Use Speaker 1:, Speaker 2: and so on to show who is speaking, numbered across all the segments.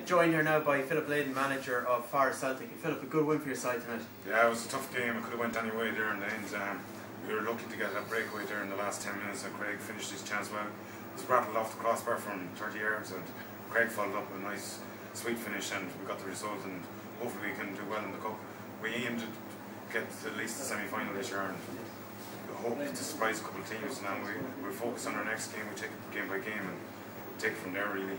Speaker 1: Joined here now by Phillip Leydon, manager of Forest Celtic. And Philip, a good win for your side tonight.
Speaker 2: Yeah, it was a tough game. It could have went any way there in the end. We were lucky to get a breakaway there in the last 10 minutes, and Craig finished his chance well. It was rattled off the crossbar from 30 yards, and Craig followed up a nice, sweet finish, and we got the result. And hopefully we can do well in the cup. We aimed to get at least the semi-final this year, and we hope to surprise a couple of teams. Now we'll focus on our next game. We take it game by game and take it from there, really.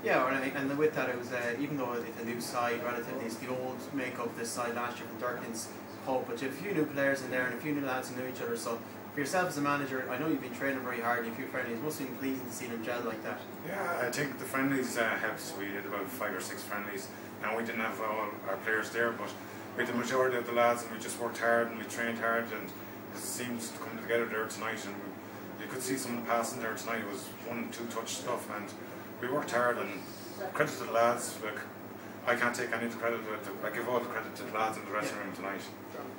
Speaker 1: Yeah, and with that, it was even though it's a new side, relatively, it's the old makeup of this side last year from Durkin's Cup, but you have a few new players in there and a few new lads who know each other. So for yourself as a manager, I know you've been training very hard in a few friendlies. It must have been pleasing to see them gel like that.
Speaker 2: Yeah, I think the friendlies helped. We did about 5 or 6 friendlies, and we didn't have all our players there, but we had the majority of the lads, and we just worked hard and we trained hard, and it seems to come together there tonight. And you could see some of the passing there tonight. It was 1 and 2 touch stuff, and we worked hard. And credit to the lads. Like, I can't take any of the credit. I give all the credit to the lads in the dressing room tonight.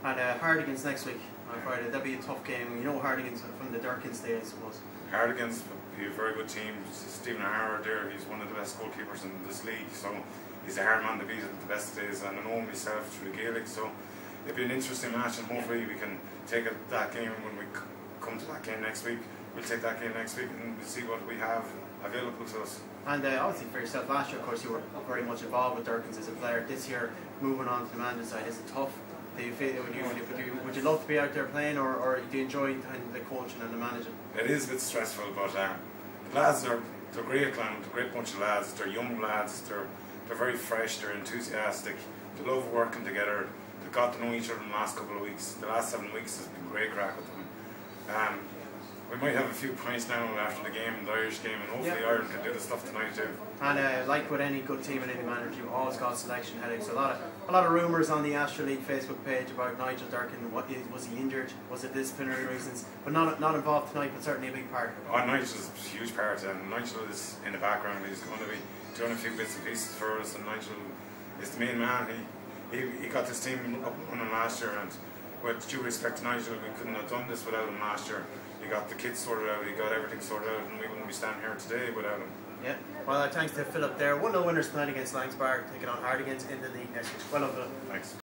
Speaker 1: And Hardigans next week on Friday. That'll be a tough game. You know Hardigans from the Durkin's day, I suppose.
Speaker 2: Hardigans will be a very good team. Stephen O'Hara there, he's one of the best goalkeepers in this league, so he's a hard man to beat at the best days, and I know him myself through the Gaelic, so it'll be an interesting match, and hopefully we can take that game when we come to that game next week. We'll take that game next week and we'll see what we have available to us. And
Speaker 1: obviously for yourself, last year of course you were very much involved with Durkin's as a player. This year, moving on to the manager side, is it tough? Do you feel, would you love to be out there playing, or do you enjoy kind of the coaching and the managing?
Speaker 2: It is a bit stressful, but the lads they're great, they're a great bunch of lads. They're young lads, they're very fresh, they're enthusiastic, they love working together. They've got to know each other in the last couple of weeks. The last 7 weeks has been great crack with them. We might have a few points now after the game, the Irish game, and hopefully Ireland can do the stuff tonight too.
Speaker 1: And like with any good team and any manager, you've always got selection headaches. A lot of rumours on the Astro League Facebook page about Nigel Durkin. Was he injured? Was it disciplinary reasons? But not involved tonight, but certainly a big part.
Speaker 2: Oh, Nigel's a huge part, and Nigel is in the background. He's going to be doing a few bits and pieces for us, and Nigel is the main man. He got this team up and running last year, and with due respect to Nigel, we couldn't have done this without him last year. He got the kids sorted out, he got everything sorted out, and we wouldn't be standing here today without him.
Speaker 1: Yeah, well, thanks to Philip there. 1-0 winners tonight against Langsbar, taking on Hardigans in the league next week. Well done, Philip.
Speaker 2: Thanks.